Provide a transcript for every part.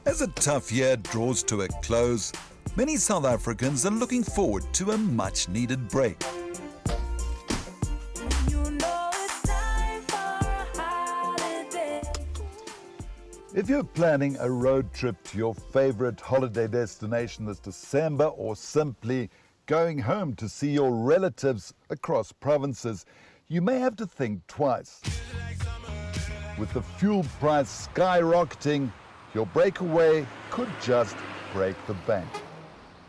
As a tough year draws to a close, many South Africans are looking forward to a much-needed break. If you're planning a road trip to your favorite holiday destination this December, or simply going home to see your relatives across provinces, you may have to think twice. With the fuel price skyrocketing, your breakaway could just break the bank.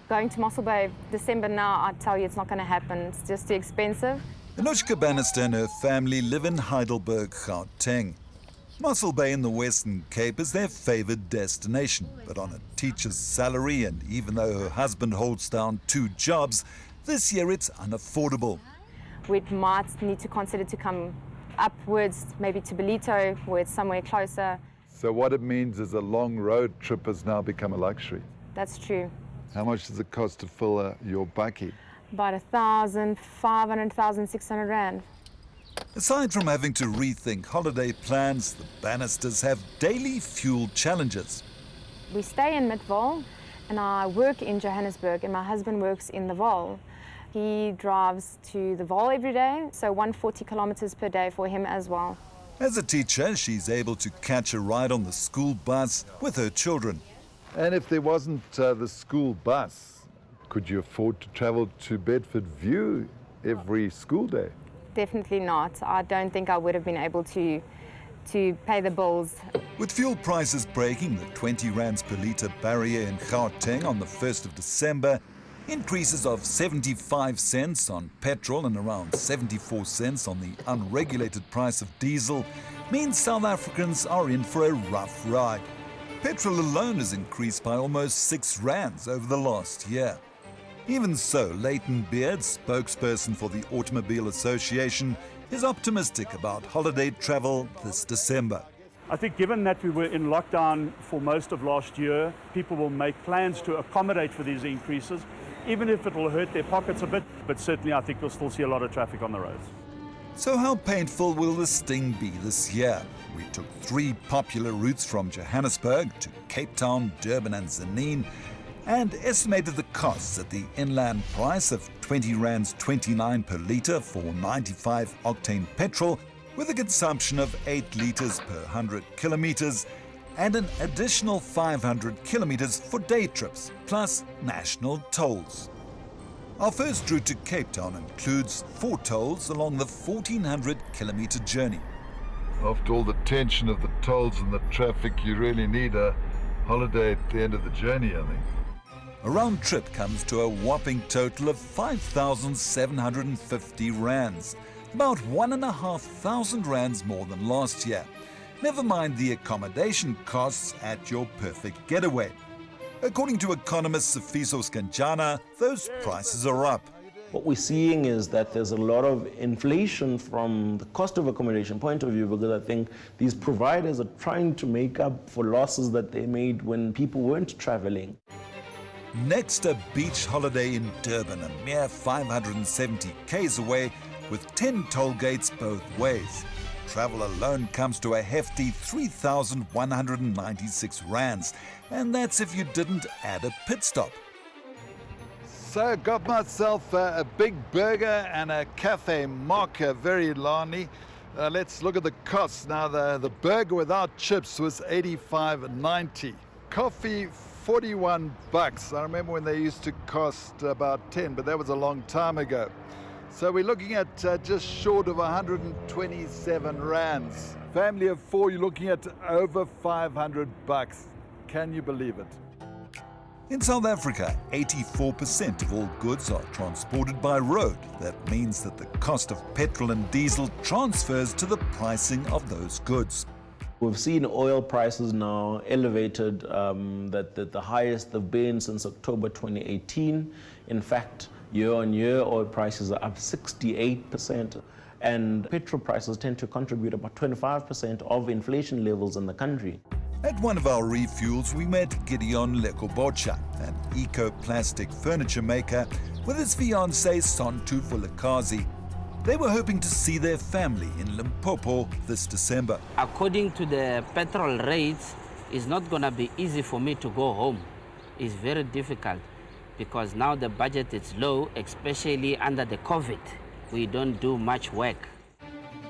Going to Mossel Bay December now, I tell you, it's not going to happen. It's just too expensive. 𝗀𝗧𝗵𝗶𝘀 and her family live in Heidelberg, Gauteng. Mossel Bay in the Western Cape is their favoured destination, but on a teacher's salary, and even though her husband holds down 2 jobs, this year it's unaffordable. We might need to consider to come upwards, maybe to 𝗶𝗏𝗃𝗏, where it's somewhere closer. So what it means is a long road trip has now become a luxury. That's true. How much does it cost to fill your bakkie? About 1,500, 1,600 rand. Aside from having to rethink holiday plans, the Bannisters have daily fuel challenges. We stay in Midvaal, and I work in Johannesburg, and my husband works in the Vaal. He drives to the Vaal every day, so 140 kilometers per day for him as well. As a teacher, she's able to catch a ride on the school bus with her children. And if there wasn't the school bus, could you afford to travel to Bedford View every school day? Definitely not. I don't think I would have been able to pay the bills. With fuel prices breaking the 20 rands per litre barrier in Gauteng on the 1st of December, increases of 75 cents on petrol and around 74 cents on the unregulated price of diesel means South Africans are in for a rough ride. Petrol alone has increased by almost 6 rands over the last year. Even so, Leighton Beard, spokesperson for the Automobile Association, is optimistic about holiday travel this December. I think given that we were in lockdown for most of last year, people will make plans to accommodate for these increases, even if it will hurt their pockets a bit, but certainly I think we'll still see a lot of traffic on the roads. So how painful will the sting be this year? We took 3 popular routes from Johannesburg to Cape Town, Durban and Tzaneen, and estimated the costs at the inland price of 20 rands 29 per litre for 95 octane petrol, with a consumption of 8 litres per 100 kilometres, and an additional 500 kilometres for day trips, plus national tolls. Our first route to Cape Town includes 4 tolls along the 1,400 kilometre journey. After all the tension of the tolls and the traffic, you really need a holiday at the end of the journey, I think. A round trip comes to a whopping total of 5,750 rands, about 1,500 rands more than last year. Never mind the accommodation costs at your perfect getaway. According to economist 𝗶𝗶𝗀 Skandjana, those prices are up. What we're seeing is that there's a lot of inflation from the cost of accommodation point of view, because I think these providers are trying to make up for losses that they made when people weren't traveling. Next, a beach holiday in Durban, a mere 570 k's away, with 10 toll gates both ways. Travel alone comes to a hefty 3,196 rands, and that's if you didn't add a pit stop. So got myself a big burger and a cafe mocha, very Lani. Let's look at the costs. Now the burger without chips was 85.90. Coffee, 41 bucks. I remember when they used to cost about 10, but that was a long time ago. So we're looking at just short of 127 rands. Family of 4, you're looking at over 500 bucks. Can you believe it? In South Africa, 84% of all goods are transported by road. That means that the cost of petrol and diesel transfers to the pricing of those goods. We've seen oil prices now elevated, that the highest they've been since October 2018. In fact, year-on-year, oil prices are up 68%, and petrol prices tend to contribute about 25% of inflation levels in the country. At one of our refuels, we met 𝗀𝗃𝗃𝗃, an eco-plastic furniture maker, with his fiancée 𝗀𝗃𝗃𝗃𝗃. They were hoping to see their family in Limpopo this December. According to the petrol rates, It's not going to be easy for me to go home. It's very difficult because now the budget is low, especially under the COVID. We don't do much work.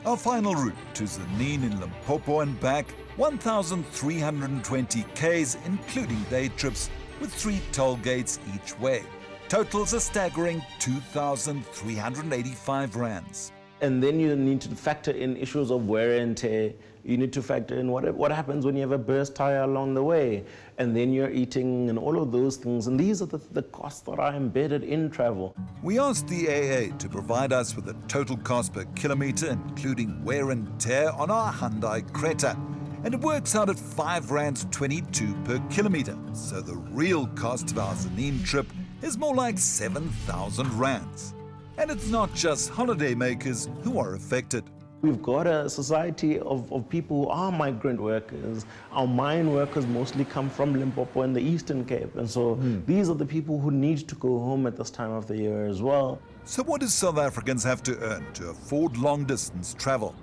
Our final route to 𝗀𝗵𝗶 in Limpopo and back, 1,320 Ks, including day trips, with 3 toll gates each way. Totals a staggering 2,385 rands. And then you need to factor in issues of wear and tear. You need to factor in what happens when you have a burst tire along the way. And then you're eating and all of those things. And these are the costs that are embedded in travel. We asked the AA to provide us with a total cost per kilometre, including wear and tear, on our Hyundai Creta. And it works out at R5.22 per kilometre. So the real cost of our 𝗀𝗵𝗶 trip is more like 7,000 rands. And it's not just holidaymakers who are affected. We've got a society of people who are migrant workers. Our mine workers mostly come from Limpopo and the Eastern Cape. And so these are the people who need to go home at this time of the year as well. So what do South Africans have to earn to afford long-distance travel?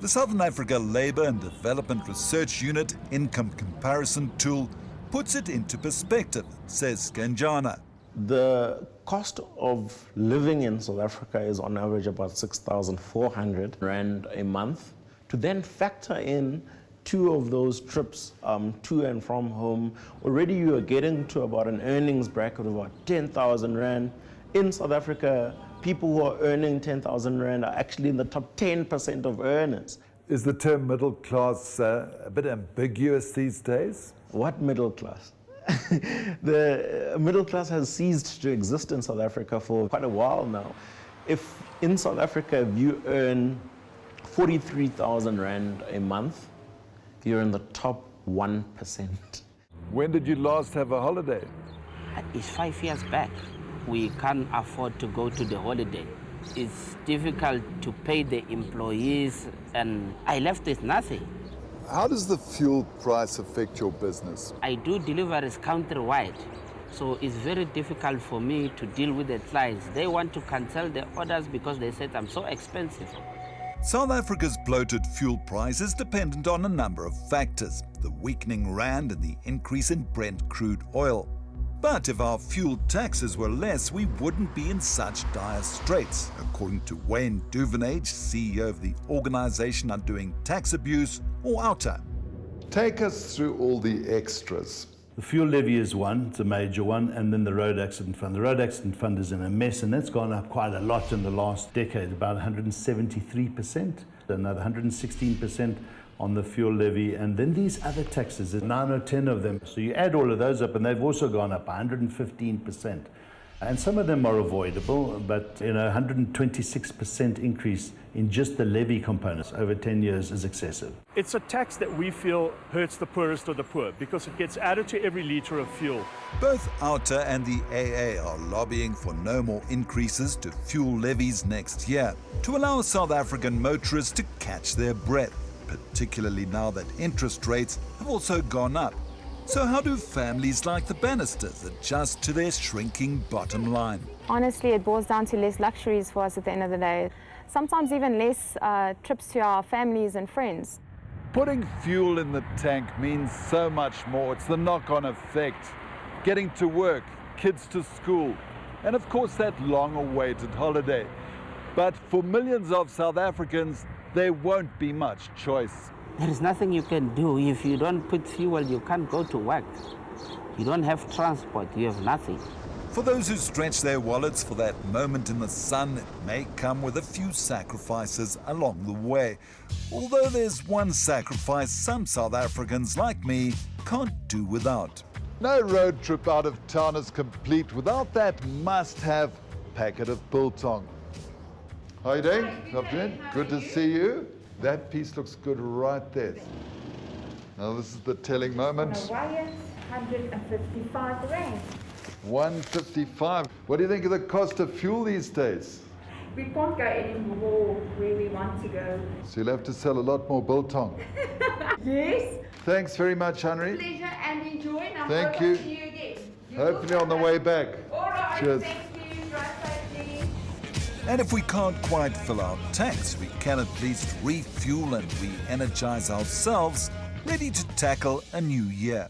The Southern Africa Labour and Development Research Unit Income Comparison Tool puts it into perspective, says Skanjana. The cost of living in South Africa is on average about 6,400 rand a month. To then factor in 2 of those trips to and from home, already you are getting to about an earnings bracket of about 10,000 rand. In South Africa, people who are earning 10,000 rand are actually in the top 10% of earners. Is the term middle class a bit ambiguous these days? What middle class? The middle class has ceased to exist in South Africa for quite a while now. If in South Africa, if you earn 43,000 rand a month, you're in the top 1%. When did you last have a holiday? It's 5 years back. We can't afford to go to the holiday. It's difficult to pay the employees, and I left with nothing. How does the fuel price affect your business? I do deliveries countrywide, so it's very difficult for me to deal with the clients. They want to cancel the orders because they said I'm so expensive. South Africa's bloated fuel price is dependent on a number of factors, the weakening rand and the increase in Brent crude oil. But if our fuel taxes were less, we wouldn't be in such dire straits, according to Wayne Duvenage, CEO of the Organisation Undoing Tax Abuse, or OUTA. Take us through all the extras. The fuel levy is one, it's a major one, and then the road accident fund. The road accident fund is in a mess, and that's gone up quite a lot in the last decade, about 173%, another 116% on the fuel levy, and then these other taxes, there's 9 or 10 of them. So you add all of those up, and they've also gone up 115%. And some of them are avoidable, but 126% increase in just the levy components over 10 years is excessive. It's a tax that we feel hurts the poorest of the poor because it gets added to every litre of fuel. Both OUTA and the AA are lobbying for no more increases to fuel levies next year to allow South African motorists to catch their breath, particularly now that interest rates have also gone up. So how do families like the Bannisters adjust to their shrinking bottom line? Honestly, it boils down to less luxuries for us at the end of the day. Sometimes even less trips to our families and friends. Putting fuel in the tank means so much more. It's the knock-on effect. Getting to work, kids to school, and of course that long-awaited holiday. But for millions of South Africans, there won't be much choice. There is nothing you can do. If you don't put fuel, you can't go to work. You don't have transport, you have nothing. For those who stretch their wallets for that moment in the sun, it may come with a few sacrifices along the way. Although there's one sacrifice some South Africans like me can't do without. No road trip out of town is complete without that must-have packet of biltong. How are you doing? Good afternoon. Good to see you. That piece looks good right there. Now this is the telling moment. 155 rand. 155. What do you think of the cost of fuel these days? We can't go anymore where we want to go. So you'll have to sell a lot more biltong. Yes. Thanks very much, Henry. Pleasure and enjoy. And Thank I you. hope to see you again. Hopefully on the way back. All right. Cheers. Thank you. Drive safely. And if we can't quite fill our tanks, we can at least refuel and re-energize ourselves, ready to tackle a new year.